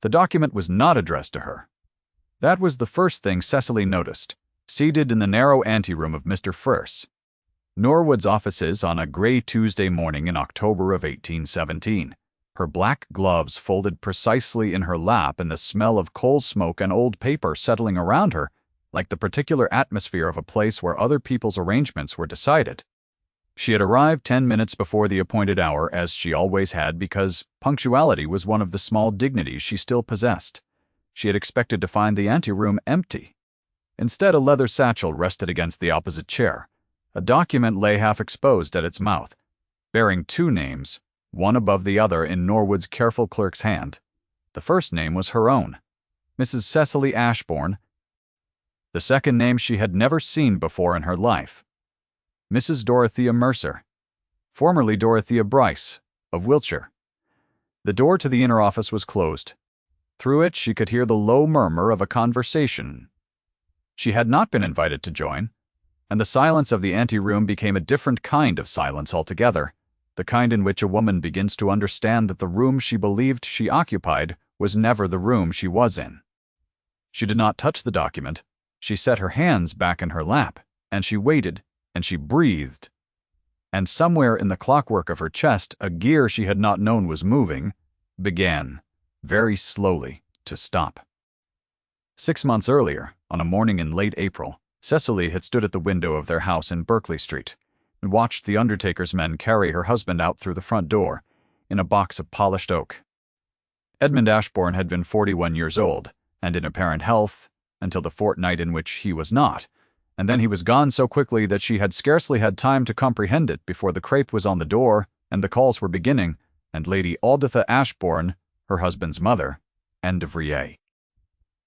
The document was not addressed to her. That was the first thing Cecily noticed, seated in the narrow anteroom of Mr. Firth, Norwood's offices on a gray Tuesday morning in October of 1817. Her black gloves folded precisely in her lap and the smell of coal smoke and old paper settling around her, like the particular atmosphere of a place where other people's arrangements were decided. She had arrived 10 minutes before the appointed hour, as she always had, because punctuality was one of the small dignities she still possessed. She had expected to find the anteroom empty. Instead, a leather satchel rested against the opposite chair. A document lay half exposed at its mouth, bearing two names, one above the other in Norwood's careful clerk's hand. The first name was her own, Mrs. Cecily Ashbourne. The second name she had never seen before in her life, Mrs. Dorothea Mercer, formerly Dorothea Bryce, of Wiltshire. The door to the inner office was closed. Through it she could hear the low murmur of a conversation. She had not been invited to join, and the silence of the anteroom became a different kind of silence altogether, the kind in which a woman begins to understand that the room she believed she occupied was never the room she was in. She did not touch the document. She set her hands back in her lap, and she waited, and she breathed. And somewhere in the clockwork of her chest, a gear she had not known was moving, began, very slowly, to stop. 6 months earlier, on a morning in late April, Cecily had stood at the window of their house in Berkeley Street and watched the undertaker's men carry her husband out through the front door in a box of polished oak. Edmund Ashbourne had been 41 years old and in apparent health until the fortnight in which he was not, and then he was gone so quickly that she had scarcely had time to comprehend it before the crepe was on the door and the calls were beginning, and Lady Alditha Ashbourne, her husband's mother, N. de Vrier,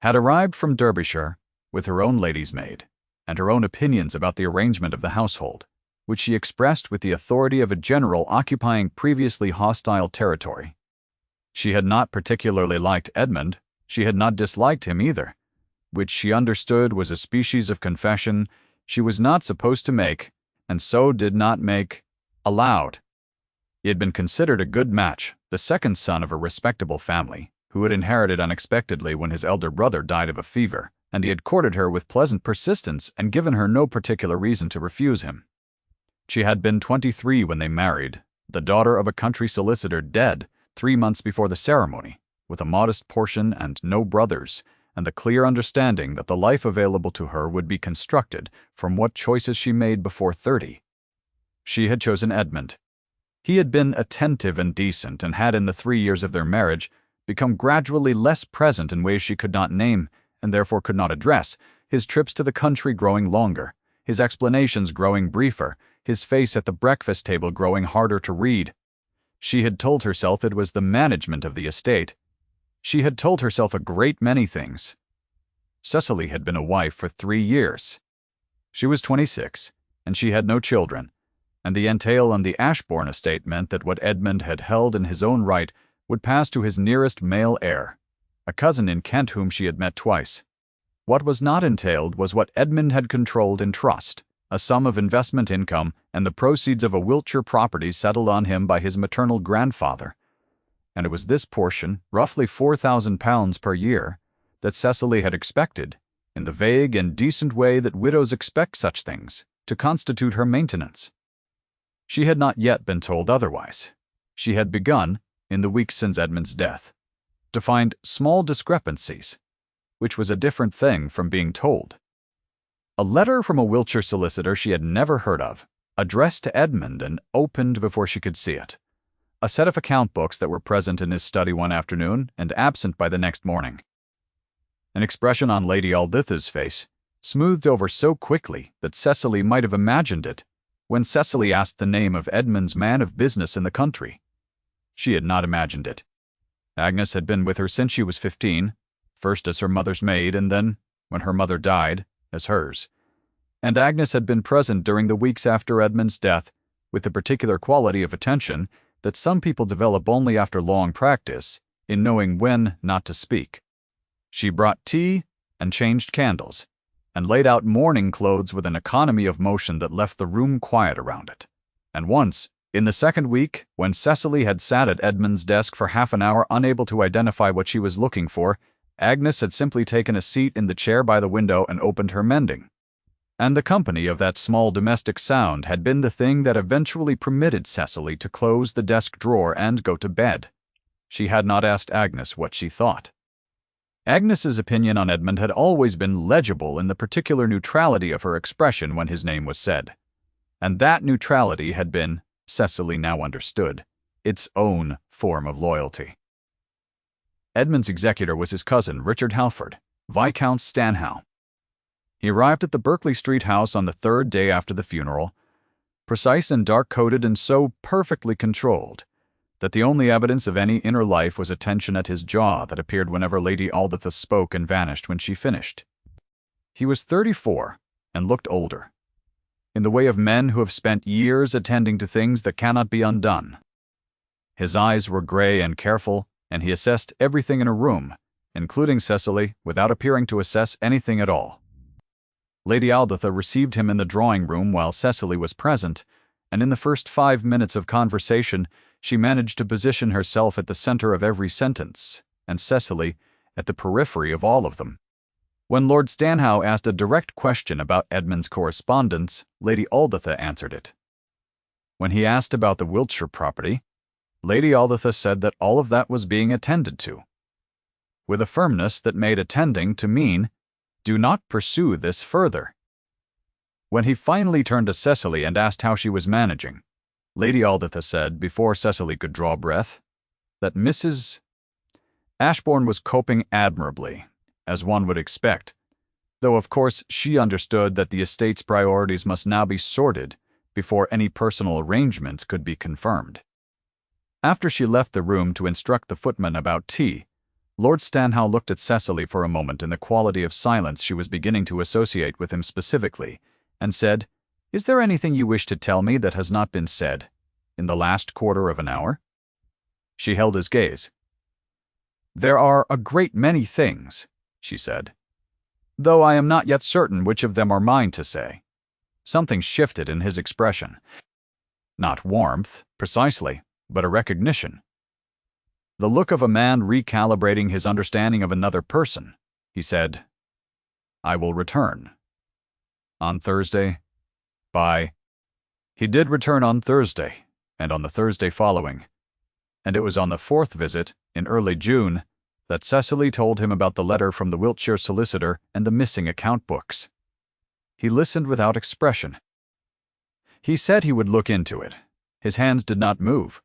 had arrived from Derbyshire with her own lady's maid and her own opinions about the arrangement of the household, which she expressed with the authority of a general occupying previously hostile territory. She had not particularly liked Edmund. She had not disliked him either, which she understood was a species of confession she was not supposed to make, and so did not make, aloud. He had been considered a good match, the second son of a respectable family, who had inherited unexpectedly when his elder brother died of a fever, and he had courted her with pleasant persistence and given her no particular reason to refuse him. She had been 23 when they married, the daughter of a country solicitor dead 3 months before the ceremony, with a modest portion and no brothers, and the clear understanding that the life available to her would be constructed from what choices she made before 30. She had chosen Edmund. He had been attentive and decent, and had in the 3 years of their marriage become gradually less present in ways she could not name, and therefore could not address, his trips to the country growing longer, his explanations growing briefer, his face at the breakfast table growing harder to read. She had told herself it was the management of the estate. She had told herself a great many things. Cecily had been a wife for 3 years. She was 26, and she had no children, and the entail on the Ashbourne estate meant that what Edmund had held in his own right would pass to his nearest male heir, a cousin in Kent whom she had met twice. What was not entailed was what Edmund had controlled in trust, a sum of investment income and the proceeds of a Wiltshire property settled on him by his maternal grandfather. And it was this portion, roughly £4,000 per year, that Cecily had expected, in the vague and decent way that widows expect such things, to constitute her maintenance. She had not yet been told otherwise. She had begun, in the weeks since Edmund's death, to find small discrepancies, which was a different thing from being told. A letter from a Wiltshire solicitor she had never heard of, addressed to Edmund and opened before she could see it. A set of account books that were present in his study one afternoon and absent by the next morning. An expression on Lady Alditha's face, smoothed over so quickly that Cecily might have imagined it when Cecily asked the name of Edmund's man of business in the country. She had not imagined it. Agnes had been with her since she was 15, first as her mother's maid and then, when her mother died, as hers. And Agnes had been present during the weeks after Edmund's death with the particular quality of attention that some people develop only after long practice in knowing when not to speak. She brought tea and changed candles, and laid out mourning clothes with an economy of motion that left the room quiet around it. And once, In the second week, when Cecily had sat at Edmund's desk for half an hour unable to identify what she was looking for, Agnes had simply taken a seat in the chair by the window and opened her mending. And the company of that small domestic sound had been the thing that eventually permitted Cecily to close the desk drawer and go to bed. She had not asked Agnes what she thought. Agnes's opinion on Edmund had always been legible in the particular neutrality of her expression when his name was said. And that neutrality had been, Cecily now understood, its own form of loyalty. Edmund's executor was his cousin, Richard Halford, Viscount Stanhope. He arrived at the Berkeley Street house on the third day after the funeral, precise and dark-coated and so perfectly controlled that the only evidence of any inner life was a tension at his jaw that appeared whenever Lady Alditha spoke and vanished when she finished. He was 34 and looked older, in the way of men who have spent years attending to things that cannot be undone. His eyes were gray and careful, and he assessed everything in a room, including Cecily, without appearing to assess anything at all. Lady Alditha received him in the drawing-room while Cecily was present, and in the first 5 minutes of conversation, she managed to position herself at the center of every sentence, and Cecily at the periphery of all of them. When Lord Stanhope asked a direct question about Edmund's correspondence, Lady Alditha answered it. When he asked about the Wiltshire property, Lady Alditha said that all of that was being attended to, with a firmness that made attending to mean, do not pursue this further. When he finally turned to Cecily and asked how she was managing, Lady Alditha said, before Cecily could draw breath, that Mrs. Ashbourne was coping admirably, as one would expect, though of course she understood that the estate's priorities must now be sorted before any personal arrangements could be confirmed. After she left the room to instruct the footman about tea, Lord Stanhope looked at Cecily for a moment in the quality of silence she was beginning to associate with him specifically, and said, "Is there anything you wish to tell me that has not been said in the last quarter of an hour?" She held his gaze. "There are a great many things," she said, "though I am not yet certain which of them are mine to say." Something shifted in his expression. Not warmth, precisely, but a recognition. The look of a man recalibrating his understanding of another person. He said, "I will return. On Thursday, by—" He did return on Thursday, and on the Thursday following, and it was on the fourth visit, in early June, that Cecily told him about the letter from the Wiltshire solicitor and the missing account books. He listened without expression. He said he would look into it. His hands did not move.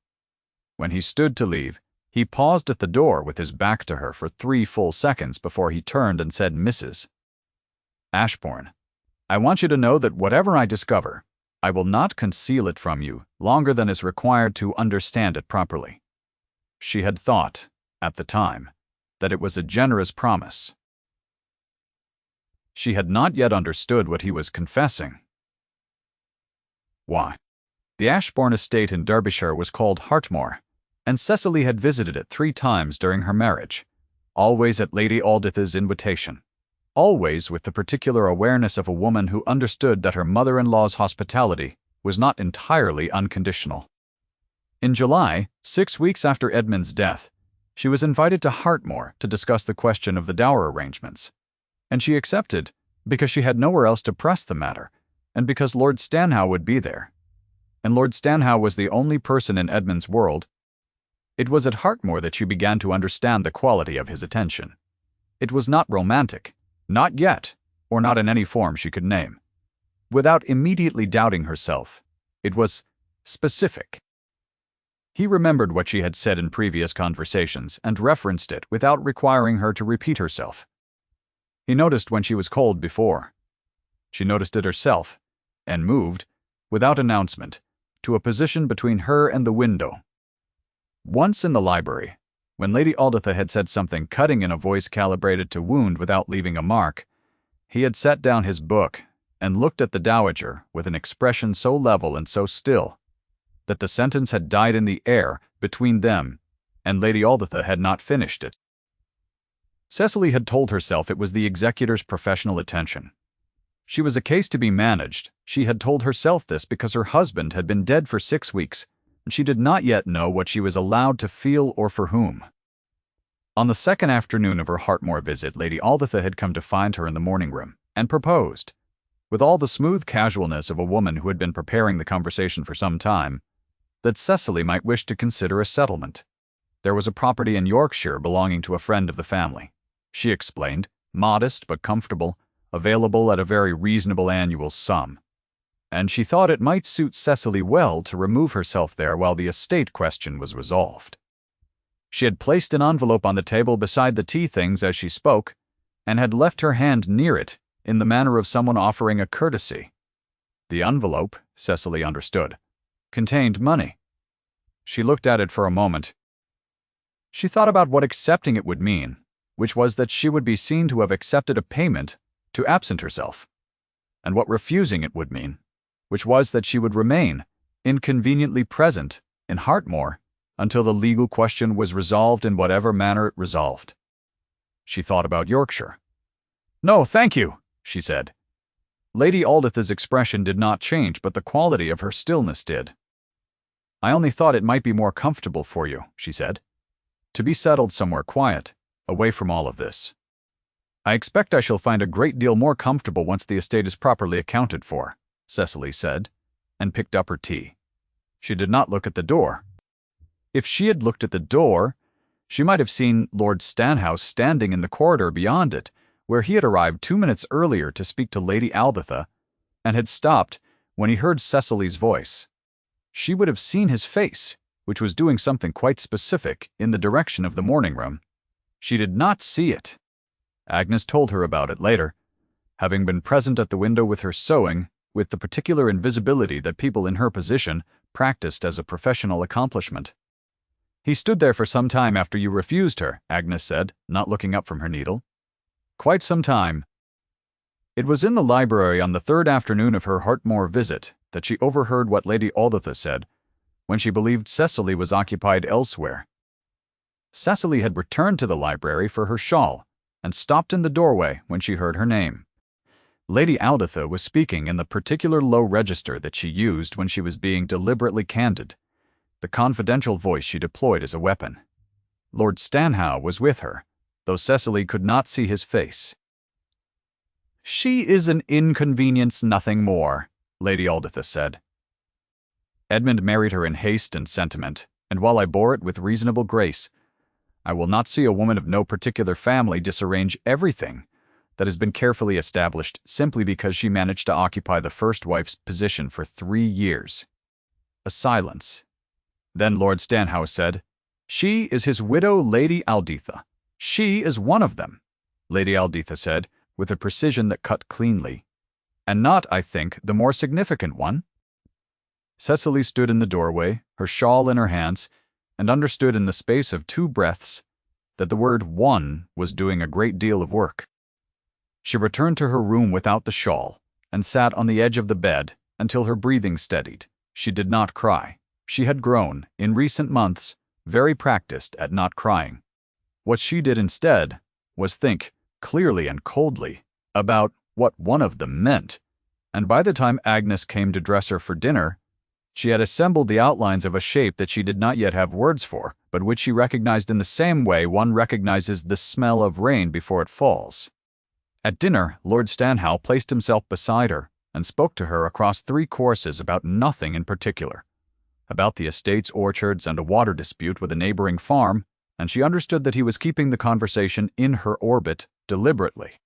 When he stood to leave, he paused at the door with his back to her for 3 full seconds before he turned and said, "Mrs. Ashbourne, I want you to know that whatever I discover, I will not conceal it from you longer than is required to understand it properly." She had thought, at the time, that it was a generous promise. She had not yet understood what he was confessing. Why? The Ashbourne estate in Derbyshire was called Hartmore, and Cecily had visited it 3 times during her marriage, always at Lady Alditha's invitation, always with the particular awareness of a woman who understood that her mother-in-law's hospitality was not entirely unconditional. In July, 6 weeks after Edmund's death, she was invited to Hartmore to discuss the question of the dower arrangements, and she accepted because she had nowhere else to press the matter, and because Lord Stanhope would be there. And Lord Stanhope was the only person in Edmund's world. It was at Hartmore that she began to understand the quality of his attention. It was not romantic, not yet, or not in any form she could name. Without immediately doubting herself, it was specific. He remembered what she had said in previous conversations and referenced it without requiring her to repeat herself. He noticed when she was cold before. She noticed it herself, and moved, without announcement, to a position between her and the window. Once in the library, when Lady Alditha had said something cutting in a voice calibrated to wound without leaving a mark, he had set down his book and looked at the dowager with an expression so level and so still that the sentence had died in the air between them, and Lady Alditha had not finished it. Cecily had told herself it was the executor's professional attention. She was a case to be managed. She had told herself this because her husband had been dead for 6 weeks, and she did not yet know what she was allowed to feel or for whom. On the second afternoon of her Hartmore visit, Lady Alditha had come to find her in the morning room, and proposed, with all the smooth casualness of a woman who had been preparing the conversation for some time, that Cecily might wish to consider a settlement. There was a property in Yorkshire belonging to a friend of the family, she explained, modest but comfortable, available at a very reasonable annual sum, and she thought it might suit Cecily well to remove herself there while the estate question was resolved. She had placed an envelope on the table beside the tea things as she spoke, and had left her hand near it in the manner of someone offering a courtesy. The envelope, Cecily understood, contained money. She looked at it for a moment. She thought about what accepting it would mean, which was that she would be seen to have accepted a payment to absent herself, and what refusing it would mean, which was that she would remain inconveniently present in Hartmore until the legal question was resolved in whatever manner it resolved. She thought about Yorkshire. "No, thank you," she said. Lady Alditha's expression did not change, but the quality of her stillness did. "I only thought it might be more comfortable for you," she said, "to be settled somewhere quiet, away from all of this. I expect I shall find a great deal more comfortable once the estate is properly accounted for," Cecily said, and picked up her tea. She did not look at the door. If she had looked at the door, she might have seen Lord Stanhouse standing in the corridor beyond it, where he had arrived 2 minutes earlier to speak to Lady Alditha, and had stopped when he heard Cecily's voice. She would have seen his face, which was doing something quite specific in the direction of the morning room. She did not see it. Agnes told her about it later, having been present at the window with her sewing, with the particular invisibility that people in her position practiced as a professional accomplishment. "He stood there for some time after you refused her," Agnes said, not looking up from her needle. "Quite some time." It was in the library on the third afternoon of her Hartmore visit that she overheard what Lady Alditha said, when she believed Cecily was occupied elsewhere. Cecily had returned to the library for her shawl, and stopped in the doorway when she heard her name. Lady Alditha was speaking in the particular low register that she used when she was being deliberately candid, the confidential voice she deployed as a weapon. Lord Stanhouse was with her, though Cecily could not see his face. "She is an inconvenience, nothing more," Lady Alditha said. "Edmund married her in haste and sentiment, and while I bore it with reasonable grace, I will not see a woman of no particular family disarrange everything that has been carefully established simply because she managed to occupy the first wife's position for 3 years. A silence. Then Lord Stanhouse said, "She is his widow, Lady Alditha. She is one of them," Lady Alditha said, with a precision that cut cleanly. "And not, I think, the more significant one." Cecily stood in the doorway, her shawl in her hands, and understood in the space of 2 breaths that the word "one" was doing a great deal of work. She returned to her room without the shawl, and sat on the edge of the bed until her breathing steadied. She did not cry. She had grown, in recent months, very practiced at not crying. What she did instead was think, clearly and coldly, about what one of them meant, and by the time Agnes came to dress her for dinner, she had assembled the outlines of a shape that she did not yet have words for, but which she recognized in the same way one recognizes the smell of rain before it falls. At dinner, Lord Stanhouse placed himself beside her and spoke to her across 3 courses about nothing in particular, about the estate's orchards and a water dispute with a neighboring farm, and she understood that he was keeping the conversation in her orbit deliberately,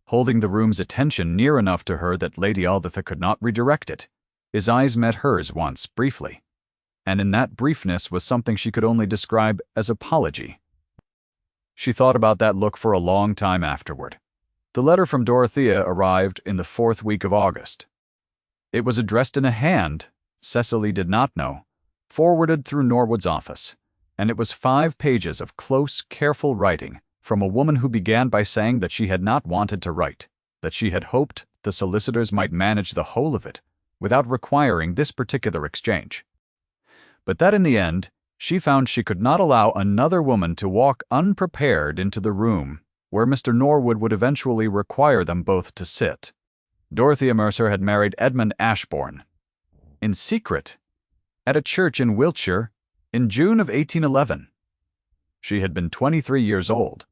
holding the room's attention near enough to her that Lady Alditha could not redirect it. His eyes met hers once, briefly, and in that briefness was something she could only describe as apology. She thought about that look for a long time afterward. The letter from Dorothea arrived in the 4th week of August. It was addressed in a hand, Cecily did not know, forwarded through Norwood's office, and it was 5 pages of close, careful writing from a woman who began by saying that she had not wanted to write, that she had hoped the solicitors might manage the whole of it, without requiring this particular exchange, but that in the end she found she could not allow another woman to walk unprepared into the room where Mr. Norwood would eventually require them both to sit. Dorothea Mercer had married Edmund Ashbourne. In secret, at a church in Wiltshire in June of 1811. She had been 23 years old.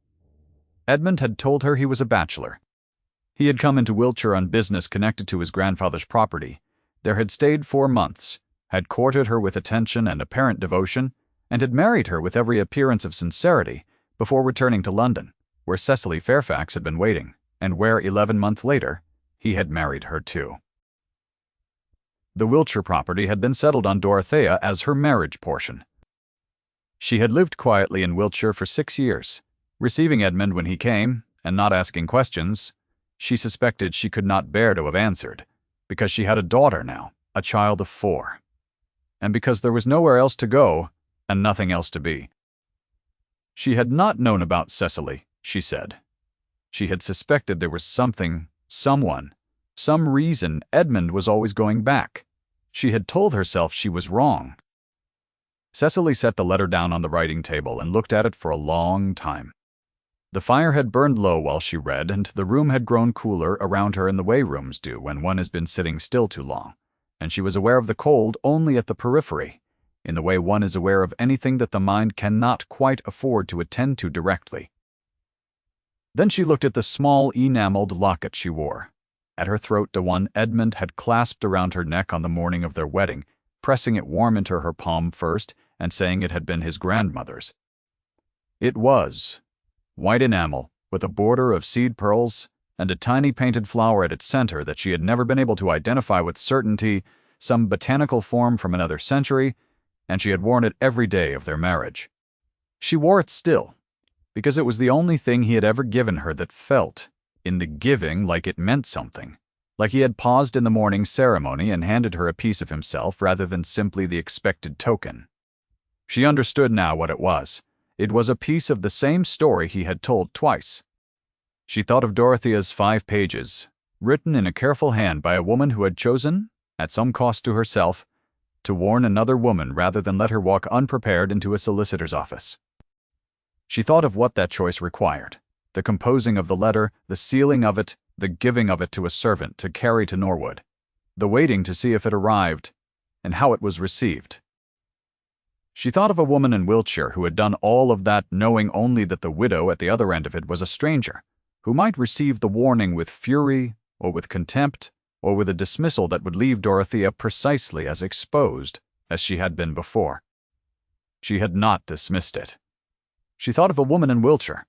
Edmund had told her he was a bachelor. He had come into Wiltshire on business connected to his grandfather's property. There had stayed 4 months, had courted her with attention and apparent devotion, and had married her with every appearance of sincerity before returning to London, where Cecily Fairfax had been waiting, and where 11 months later he had married her too. The Wiltshire property had been settled on Dorothea as her marriage portion. She had lived quietly in Wiltshire for 6 years, receiving Edmund when he came, and not asking questions. She suspected she could not bear to have answered, because she had a daughter now, a child of 4. And because there was nowhere else to go, and nothing else to be. She had not known about Cecily, she said. She had suspected there was something, someone, some reason Edmund was always going back. She had told herself she was wrong. Cecily set the letter down on the writing table and looked at it for a long time. The fire had burned low while she read, and the room had grown cooler around her in the way rooms do when one has been sitting still too long, and she was aware of the cold only at the periphery, in the way one is aware of anything that the mind cannot quite afford to attend to directly. Then she looked at the small enameled locket she wore, at her throat the one Edmund had clasped around her neck on the morning of their wedding, pressing it warm into her palm first and saying it had been his grandmother's. It was white enamel, with a border of seed pearls and a tiny painted flower at its center that she had never been able to identify with certainty, some botanical form from another century, and she had worn it every day of their marriage. She wore it still, because it was the only thing he had ever given her that felt, in the giving, like it meant something, like he had paused in the morning ceremony and handed her a piece of himself rather than simply the expected token. She understood now what it was. It was a piece of the same story he had told twice. She thought of Dorothea's 5 pages, written in a careful hand by a woman who had chosen, at some cost to herself, to warn another woman rather than let her walk unprepared into a solicitor's office. She thought of what that choice required: the composing of the letter, the sealing of it, the giving of it to a servant to carry to Norwood, the waiting to see if it arrived, and how it was received. She thought of a woman in Wiltshire who had done all of that knowing only that the widow at the other end of it was a stranger, who might receive the warning with fury, or with contempt, or with a dismissal that would leave Dorothea precisely as exposed as she had been before. She had not dismissed it. She thought of a woman in Wiltshire,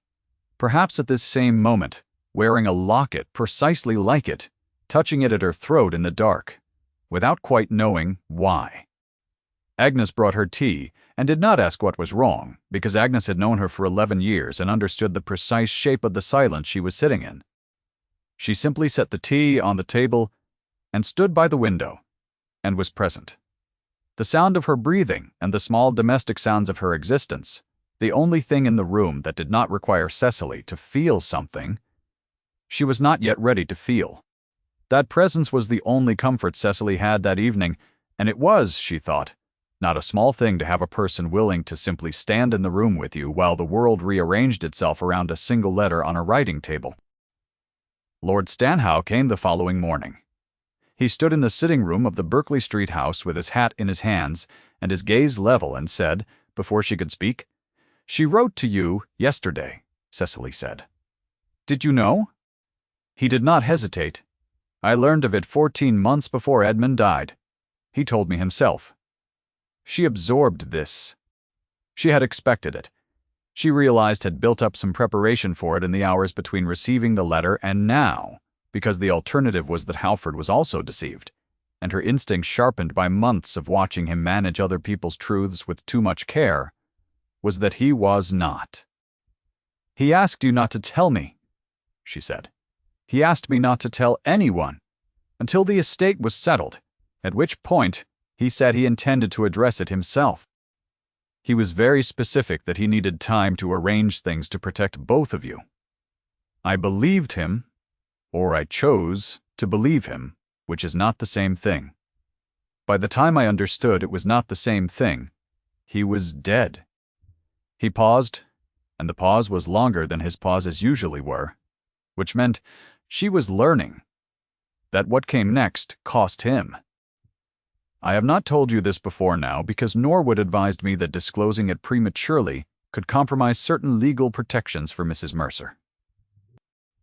perhaps at this same moment, wearing a locket precisely like it, touching it at her throat in the dark, without quite knowing why. Agnes brought her tea, and did not ask what was wrong, because Agnes had known her for 11 years and understood the precise shape of the silence she was sitting in. She simply set the tea on the table and stood by the window, and was present. The sound of her breathing and the small domestic sounds of her existence, the only thing in the room that did not require Cecily to feel something, she was not yet ready to feel. That presence was the only comfort Cecily had that evening, and it was, she thought, not a small thing to have a person willing to simply stand in the room with you while the world rearranged itself around a single letter on a writing table. Lord Stanhope came the following morning. He stood in the sitting room of the Berkeley Street house with his hat in his hands and his gaze level and said, before she could speak, "She wrote to you yesterday," Cecily said. "Did you know?" He did not hesitate. "I learned of it 14 months before Edmund died. He told me himself." She absorbed this. She had expected it. She realized had built up some preparation for it in the hours between receiving the letter and now, because the alternative was that Halford was also deceived, and her instinct sharpened by months of watching him manage other people's truths with too much care, was that he was not. "He asked you not to tell me," she said. "He asked me not to tell anyone, until the estate was settled, at which point he said he intended to address it himself. He was very specific that he needed time to arrange things to protect both of you. I believed him, or I chose to believe him, which is not the same thing. By the time I understood it was not the same thing, he was dead." He paused, and the pause was longer than his pauses usually were, which meant she was learning that what came next cost him. I have not told you this before now because Norwood advised me that disclosing it prematurely could compromise certain legal protections for Mrs. Mercer.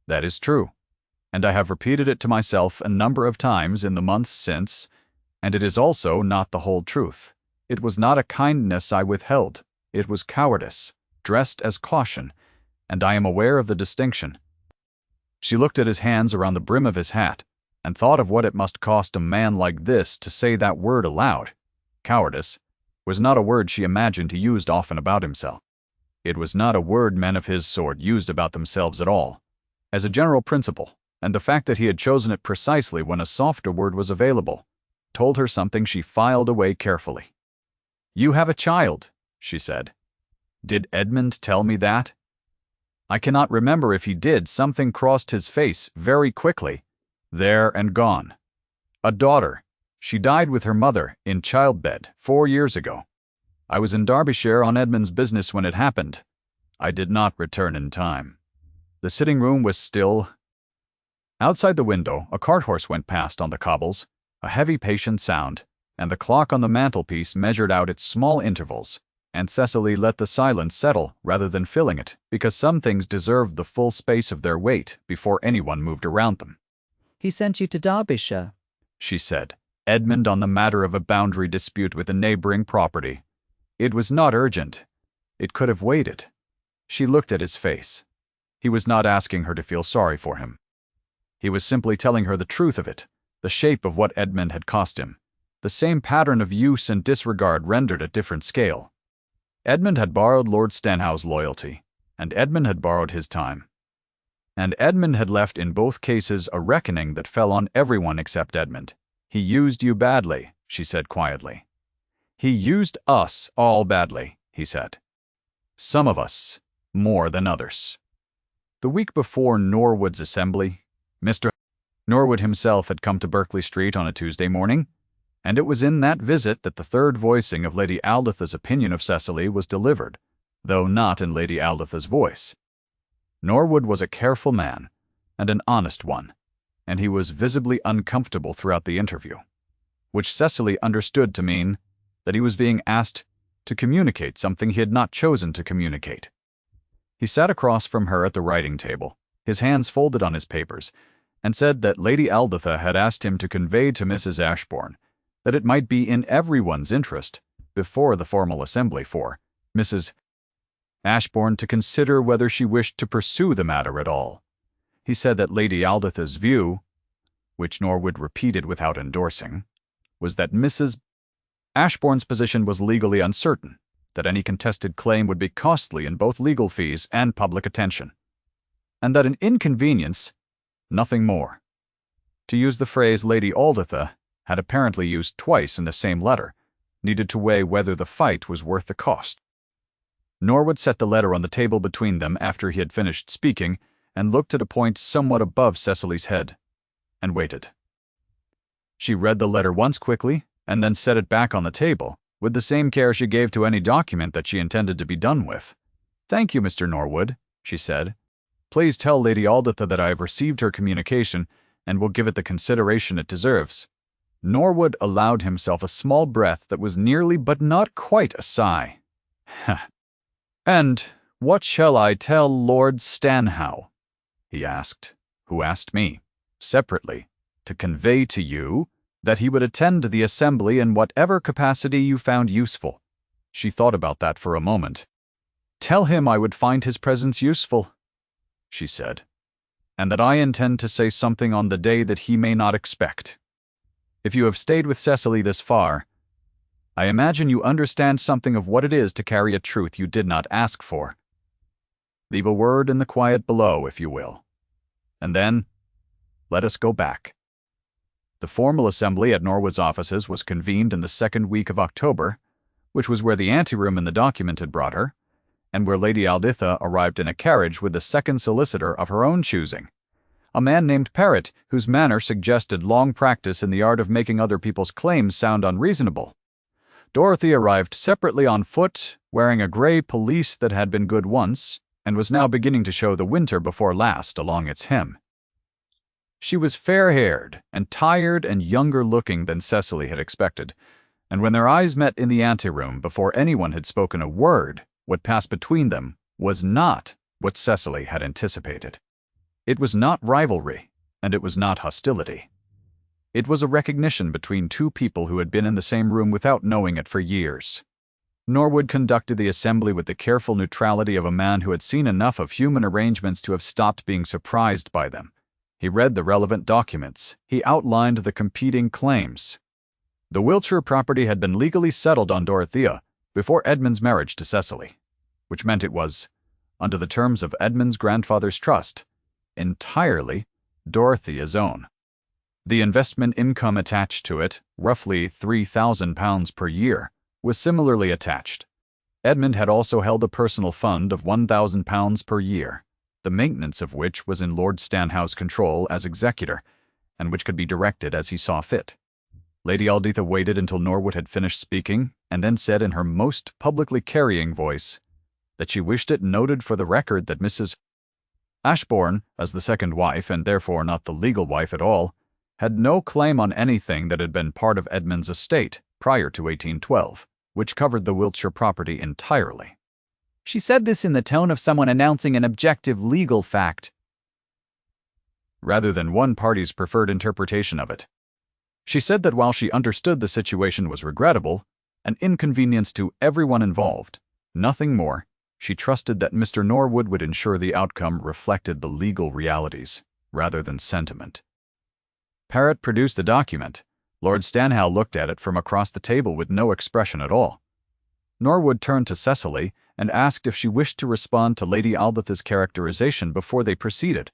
That is true, and I have repeated it to myself a number of times in the months since, and it is also not the whole truth. It was not a kindness I withheld. It was cowardice, dressed as caution, and I am aware of the distinction. She looked at his hands around the brim of his hat, and thought of what it must cost a man like this to say that word aloud. Cowardice was not a word she imagined he used often about himself. It was not a word men of his sort used about themselves at all, as a general principle, and the fact that he had chosen it precisely when a softer word was available told her something she filed away carefully. "You have a child," she said. "Did Edmund tell me that?" I cannot remember if he did. Something crossed his face very quickly. There and gone. A daughter. She died with her mother in childbed 4 years ago. I was in Derbyshire on Edmund's business when it happened. I did not return in time. The sitting room was still. Outside the window, a cart horse went past on the cobbles, a heavy patient sound, and the clock on the mantelpiece measured out its small intervals, and Cecily let the silence settle rather than filling it, because some things deserved the full space of their weight before anyone moved around them. "He sent you to Derbyshire," she said. "Edmund on the matter of a boundary dispute with a neighboring property. It was not urgent. It could have waited." She looked at his face. He was not asking her to feel sorry for him. He was simply telling her the truth of it, the shape of what Edmund had cost him, the same pattern of use and disregard rendered at different scale. Edmund had borrowed Lord Stanhouse's loyalty, and Edmund had borrowed his time. And Edmund had left in both cases a reckoning that fell on everyone except Edmund. "He used you badly," she said quietly. "He used us all badly," he said. "Some of us more than others." The week before Norwood's assembly, Mr. Norwood himself had come to Berkeley Street on a Tuesday morning, and it was in that visit that the third voicing of Lady Alditha's opinion of Cecily was delivered, though not in Lady Alditha's voice. Norwood was a careful man, and an honest one, and he was visibly uncomfortable throughout the interview, which Cecily understood to mean that he was being asked to communicate something he had not chosen to communicate. He sat across from her at the writing table, his hands folded on his papers, and said that Lady Alditha had asked him to convey to Mrs. Ashbourne that it might be in everyone's interest, before the formal assembly, for Mrs. Ashbourne to consider whether she wished to pursue the matter at all. He said that Lady Alditha's view, which Norwood repeated without endorsing, was that Mrs. Ashbourne's position was legally uncertain, that any contested claim would be costly in both legal fees and public attention, and that an inconvenience, nothing more. To use the phrase Lady Alditha had apparently used twice in the same letter, needed to weigh whether the fight was worth the cost. Norwood set the letter on the table between them after he had finished speaking, and looked at a point somewhat above Cecily's head, and waited. She read the letter once quickly, and then set it back on the table, with the same care she gave to any document that she intended to be done with. "Thank you, Mr. Norwood," she said. "Please tell Lady Alditha that I have received her communication, and will give it the consideration it deserves." Norwood allowed himself a small breath that was nearly but not quite a sigh. "And what shall I tell Lord Stanhouse?" he asked, who asked me, separately, to convey to you that he would attend the assembly in whatever capacity you found useful. She thought about that for a moment. "Tell him I would find his presence useful," she said, "and that I intend to say something on the day that he may not expect. If you have stayed with Cecily this far, I imagine you understand something of what it is to carry a truth you did not ask for. Leave a word in the quiet below, if you will. And then, let us go back." The formal assembly at Norwood's offices was convened in the second week of October, which was where the anteroom in the document had brought her, and where Lady Alditha arrived in a carriage with the second solicitor of her own choosing, a man named Parrott, whose manner suggested long practice in the art of making other people's claims sound unreasonable. Dorothy arrived separately on foot, wearing a gray pelisse that had been good once, and was now beginning to show the winter before last along its hem. She was fair-haired and tired and younger-looking than Cecily had expected, and when their eyes met in the anteroom before anyone had spoken a word, what passed between them was not what Cecily had anticipated. It was not rivalry, and it was not hostility. It was a recognition between two people who had been in the same room without knowing it for years. Norwood conducted the assembly with the careful neutrality of a man who had seen enough of human arrangements to have stopped being surprised by them. He read the relevant documents. He outlined the competing claims. The Wiltshire property had been legally settled on Dorothea before Edmund's marriage to Cecily, which meant it was, under the terms of Edmund's grandfather's trust, entirely Dorothea's own. The investment income attached to it, roughly £3,000 per year, was similarly attached. Edmund had also held a personal fund of £1,000 per year, the maintenance of which was in Lord Stanhouse's control as executor, and which could be directed as he saw fit. Lady Alditha waited until Norwood had finished speaking, and then said in her most publicly carrying voice that she wished it noted for the record that Mrs. Ashbourne, as the second wife, and therefore not the legal wife at all, had no claim on anything that had been part of Edmund's estate prior to 1812, which covered the Wiltshire property entirely. She said this in the tone of someone announcing an objective legal fact, rather than one party's preferred interpretation of it. She said that while she understood the situation was regrettable, an inconvenience to everyone involved, nothing more, she trusted that Mr. Norwood would ensure the outcome reflected the legal realities, rather than sentiment. Parrott produced the document. Lord Stanhouse looked at it from across the table with no expression at all. Norwood turned to Cecily and asked if she wished to respond to Lady Alditha's characterization before they proceeded.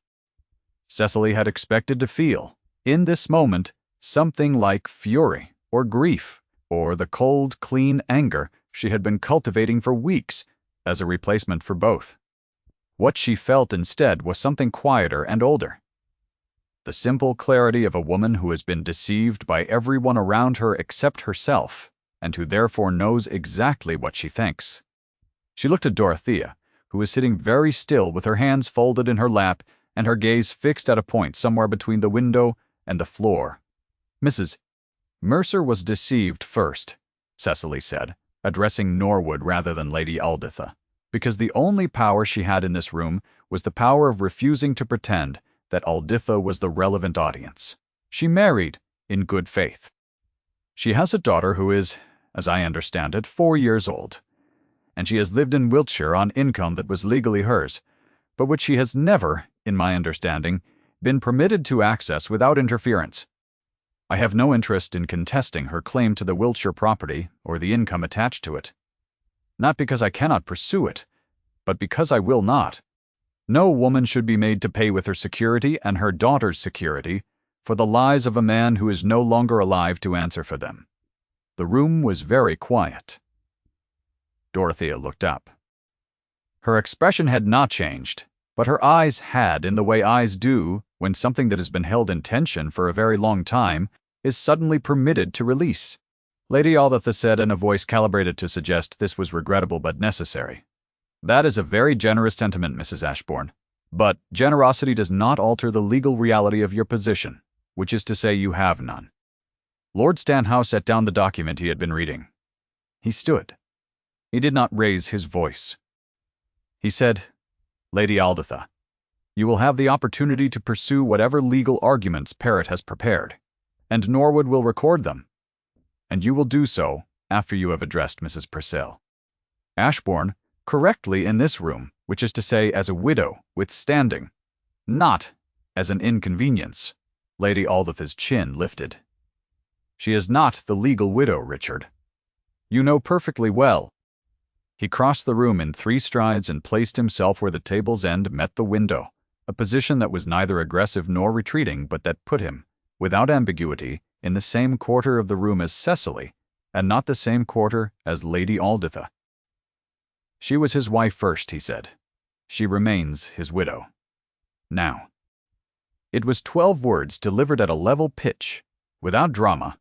Cecily had expected to feel, in this moment, something like fury or grief, or the cold, clean anger she had been cultivating for weeks as a replacement for both. What she felt instead was something quieter and older. The simple clarity of a woman who has been deceived by everyone around her except herself, and who therefore knows exactly what she thinks. She looked at Dorothea, who was sitting very still with her hands folded in her lap and her gaze fixed at a point somewhere between the window and the floor. Mrs. Mercer was deceived first, Cecily said, addressing Norwood rather than Lady Alditha, because the only power she had in this room was the power of refusing to pretend that Alditha was the relevant audience. She married in good faith. She has a daughter who is, as I understand it, 4 years old, and she has lived in Wiltshire on income that was legally hers, but which she has never, in my understanding, been permitted to access without interference. I have no interest in contesting her claim to the Wiltshire property or the income attached to it. Not because I cannot pursue it, but because I will not. No woman should be made to pay with her security and her daughter's security for the lies of a man who is no longer alive to answer for them. The room was very quiet. Dorothea looked up. Her expression had not changed, but her eyes had, in the way eyes do when something that has been held in tension for a very long time is suddenly permitted to release. Lady Alditha said in a voice calibrated to suggest this was regrettable but necessary. That is a very generous sentiment, Mrs. Ashbourne. But generosity does not alter the legal reality of your position, which is to say you have none. Lord Stanhouse set down the document he had been reading. He stood. He did not raise his voice. He said, Lady Alditha, you will have the opportunity to pursue whatever legal arguments Parrott has prepared, and Norwood will record them, and you will do so after you have addressed Mrs. Purcell. Ashbourne, correctly in this room, which is to say as a widow with standing, not as an inconvenience. Lady Alditha's chin lifted. She is not the legal widow, Richard. You know perfectly well. He crossed the room in 3 strides and placed himself where the table's end met the window, a position that was neither aggressive nor retreating, but that put him, without ambiguity, in the same quarter of the room as Cecily, and not the same quarter as Lady Alditha. She was his wife first, he said. She remains his widow. Now. It was 12 words delivered at a level pitch, without drama,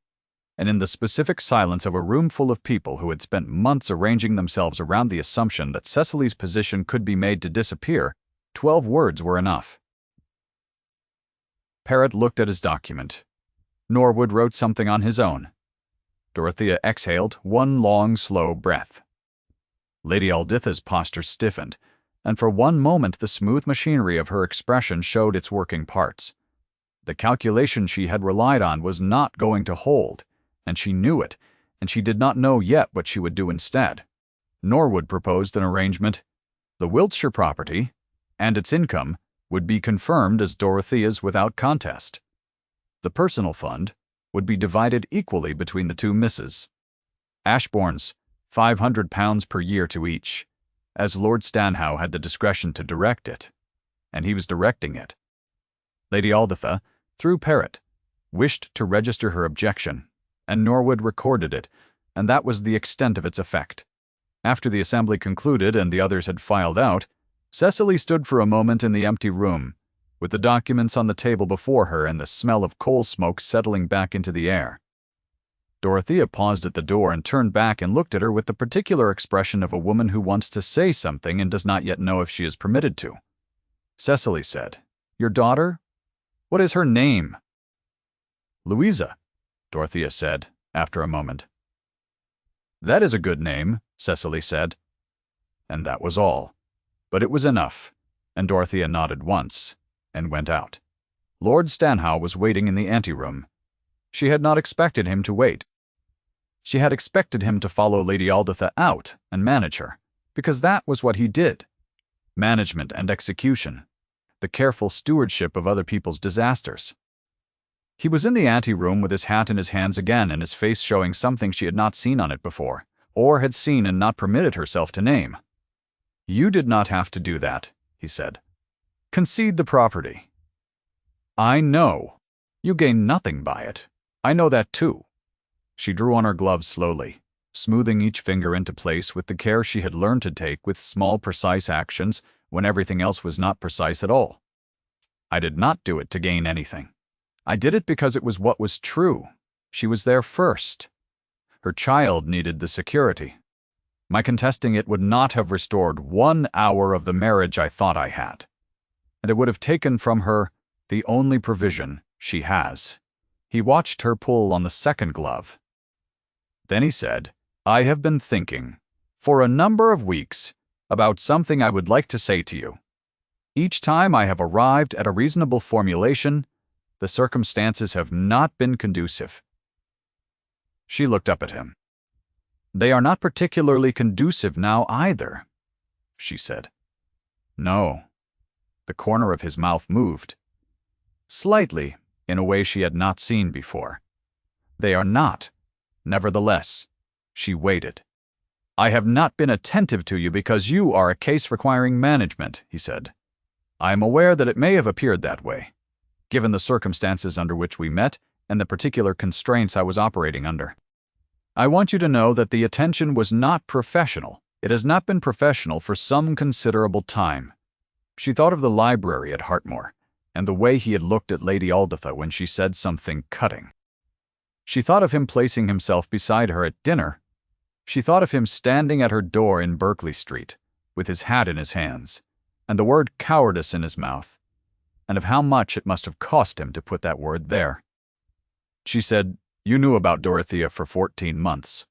and in the specific silence of a room full of people who had spent months arranging themselves around the assumption that Cecily's position could be made to disappear. 12 words were enough. Parrott looked at his document. Norwood wrote something on his own. Dorothea exhaled one long, slow breath. Lady Alditha's posture stiffened, and for one moment the smooth machinery of her expression showed its working parts. The calculation she had relied on was not going to hold, and she knew it, and she did not know yet what she would do instead. Norwood proposed an arrangement. The Wiltshire property, and its income, would be confirmed as Dorothea's without contest. The personal fund would be divided equally between the two misses. Ashbourne's, £500 per year to each, as Lord Stanhope had the discretion to direct it, and he was directing it. Lady Alditha, through Parrott, wished to register her objection, and Norwood recorded it, and that was the extent of its effect. After the assembly concluded and the others had filed out, Cecily stood for a moment in the empty room, with the documents on the table before her and the smell of coal smoke settling back into the air. Dorothea paused at the door and turned back and looked at her with the particular expression of a woman who wants to say something and does not yet know if she is permitted to. Cecily said, "Your daughter? What is her name?" "Louisa," Dorothea said, after a moment. "That is a good name," Cecily said. And that was all. But it was enough, and Dorothea nodded once, and went out. Lord Stanhope was waiting in the anteroom. She had not expected him to wait. She had expected him to follow Lady Alditha out and manage her, because that was what he did. Management and execution. The careful stewardship of other people's disasters. He was in the anteroom with his hat in his hands again and his face showing something she had not seen on it before, or had seen and not permitted herself to name. "You did not have to do that," he said. "Concede the property." "I know. You gain nothing by it. I know that too." She drew on her gloves slowly, smoothing each finger into place with the care she had learned to take with small precise actions when everything else was not precise at all. "I did not do it to gain anything. I did it because it was what was true. She was there first. Her child needed the security. My contesting it would not have restored 1 hour of the marriage I thought I had, and it would have taken from her the only provision she has." He watched her pull on the second glove. Then he said, "I have been thinking, for a number of weeks, about something I would like to say to you. Each time I have arrived at a reasonable formulation, the circumstances have not been conducive." She looked up at him. "They are not particularly conducive now either," she said. "No." The corner of his mouth moved. Slightly, in a way she had not seen before. "They are not. Nevertheless," she waited. "I have not been attentive to you because you are a case requiring management," he said. "I am aware that it may have appeared that way, given the circumstances under which we met and the particular constraints I was operating under. I want you to know that the attention was not professional. It has not been professional for some considerable time." She thought of the library at Hartmoor, and the way he had looked at Lady Alditha when she said something cutting. She thought of him placing himself beside her at dinner. She thought of him standing at her door in Berkeley Street, with his hat in his hands, and the word cowardice in his mouth, and of how much it must have cost him to put that word there. She said, "You knew about Dorothea for 14 months,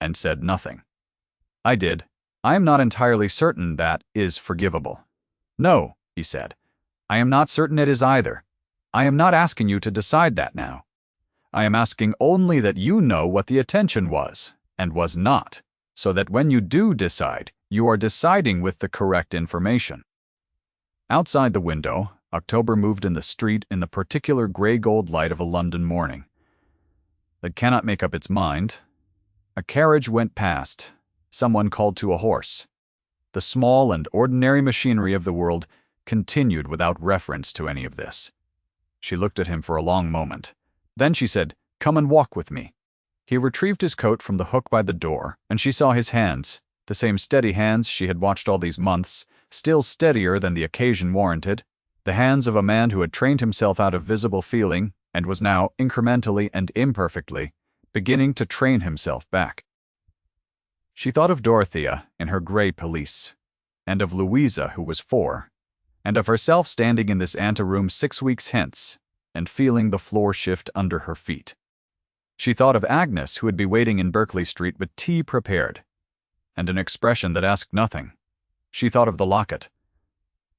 and said nothing." "I did. I am not entirely certain that is forgivable." "No," he said. "I am not certain it is either. I am not asking you to decide that now. I am asking only that you know what the attention was, and was not, so that when you do decide, you are deciding with the correct information." Outside the window, October moved in the street in the particular grey-gold light of a London morning that cannot make up its mind. A carriage went past. Someone called to a horse. The small and ordinary machinery of the world continued without reference to any of this. She looked at him for a long moment. Then she said, "Come and walk with me." He retrieved his coat from the hook by the door, and she saw his hands, the same steady hands she had watched all these months, still steadier than the occasion warranted, the hands of a man who had trained himself out of visible feeling and was now, incrementally and imperfectly, beginning to train himself back. She thought of Dorothea in her grey pelisse, and of Louisa who was 4, and of herself standing in this anteroom 6 weeks hence, and feeling the floor shift under her feet. She thought of Agnes, who would be waiting in Berkeley Street with tea prepared, and an expression that asked nothing. She thought of the locket.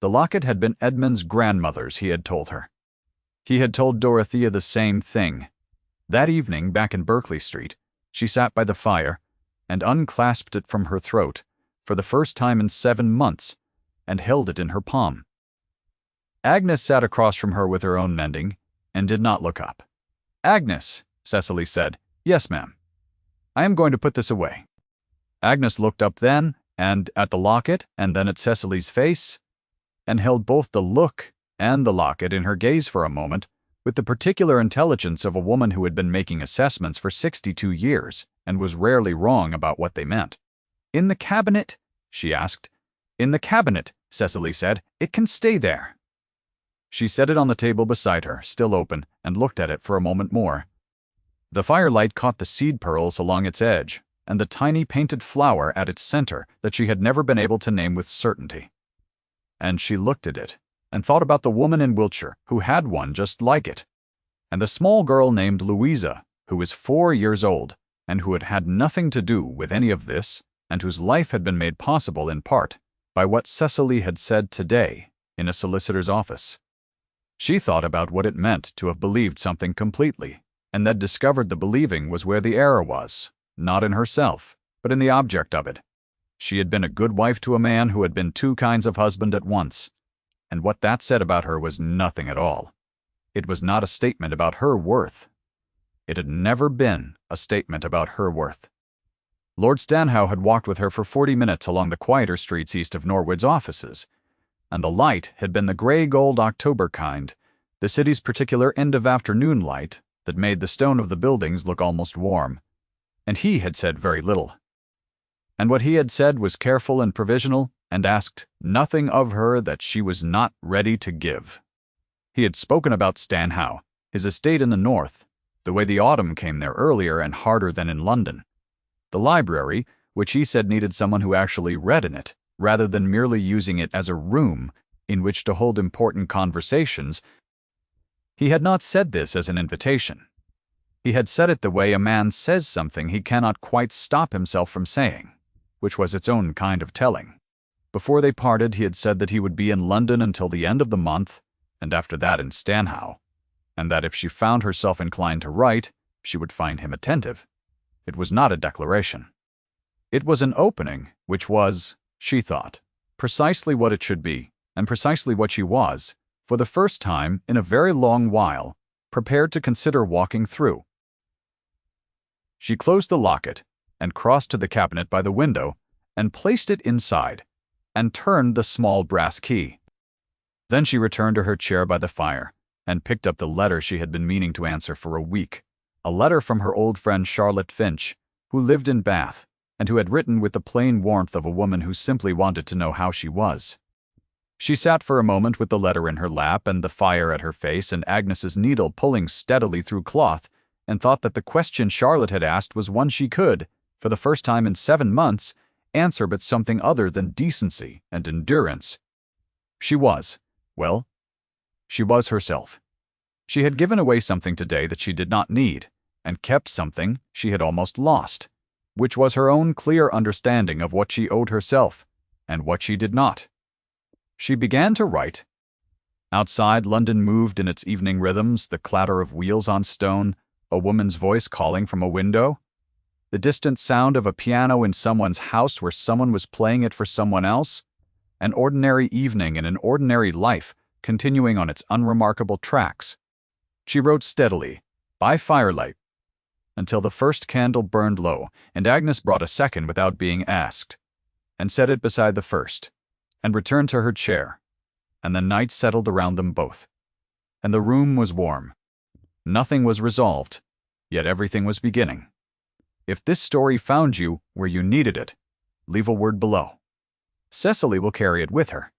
The locket had been Edmund's grandmother's, he had told her. He had told Dorothea the same thing. That evening, back in Berkeley Street, she sat by the fire and unclasped it from her throat for the first time in 7 months and held it in her palm. Agnes sat across from her with her own mending and did not look up. "Agnes," Cecily said. "Yes, ma'am. I am going to put this away." Agnes looked up then, and at the locket, and then at Cecily's face, and held both the look and the locket in her gaze for a moment, with the particular intelligence of a woman who had been making assessments for 62 years and was rarely wrong about what they meant. "In the cabinet?" she asked. "In the cabinet," Cecily said. "It can stay there." She set it on the table beside her, still open, and looked at it for a moment more. The firelight caught the seed pearls along its edge, and the tiny painted flower at its center that she had never been able to name with certainty. And she looked at it, and thought about the woman in Wiltshire who had one just like it, and the small girl named Louisa, who was 4 years old, and who had had nothing to do with any of this, and whose life had been made possible in part by what Cecily had said today in a solicitor's office. She thought about what it meant to have believed something completely, and then discovered the believing was where the error was, not in herself, but in the object of it. She had been a good wife to a man who had been 2 kinds of husband at once, and what that said about her was nothing at all. It was not a statement about her worth. It had never been a statement about her worth. Lord Stanhope had walked with her for 40 minutes along the quieter streets east of Norwood's offices, and the light had been the gray-gold October kind, the city's particular end-of-afternoon light that made the stone of the buildings look almost warm. And he had said very little. And what he had said was careful and provisional, and asked nothing of her that she was not ready to give. He had spoken about Stanhope, his estate in the north, the way the autumn came there earlier and harder than in London, the library, which he said needed someone who actually read in it, rather than merely using it as a room in which to hold important conversations. He had not said this as an invitation. He had said it the way a man says something he cannot quite stop himself from saying, which was its own kind of telling. Before they parted, he had said that he would be in London until the end of the month, and after that in Stanhope, and that if she found herself inclined to write, she would find him attentive. It was not a declaration. It was an opening, which was, she thought, precisely what it should be, and precisely what she was, for the first time in a very long while, prepared to consider walking through. She closed the locket, and crossed to the cabinet by the window, and placed it inside, and turned the small brass key. Then she returned to her chair by the fire, and picked up the letter she had been meaning to answer for a week, a letter from her old friend Charlotte Finch, who lived in Bath, and who had written with the plain warmth of a woman who simply wanted to know how she was. She sat for a moment with the letter in her lap and the fire at her face and Agnes's needle pulling steadily through cloth, and thought that the question Charlotte had asked was one she could, for the first time in 7 months, answer but something other than decency and endurance. She was herself. She had given away something today that she did not need, and kept something she had almost lost, which was her own clear understanding of what she owed herself, and what she did not. She began to write. Outside, London moved in its evening rhythms, the clatter of wheels on stone, a woman's voice calling from a window, the distant sound of a piano in someone's house where someone was playing it for someone else, an ordinary evening in an ordinary life continuing on its unremarkable tracks. She wrote steadily, by firelight, until the first candle burned low, and Agnes brought a second without being asked, and set it beside the first, and returned to her chair, and the night settled around them both, and the room was warm. Nothing was resolved, yet everything was beginning. If this story found you where you needed it, leave a word below. Cecily will carry it with her.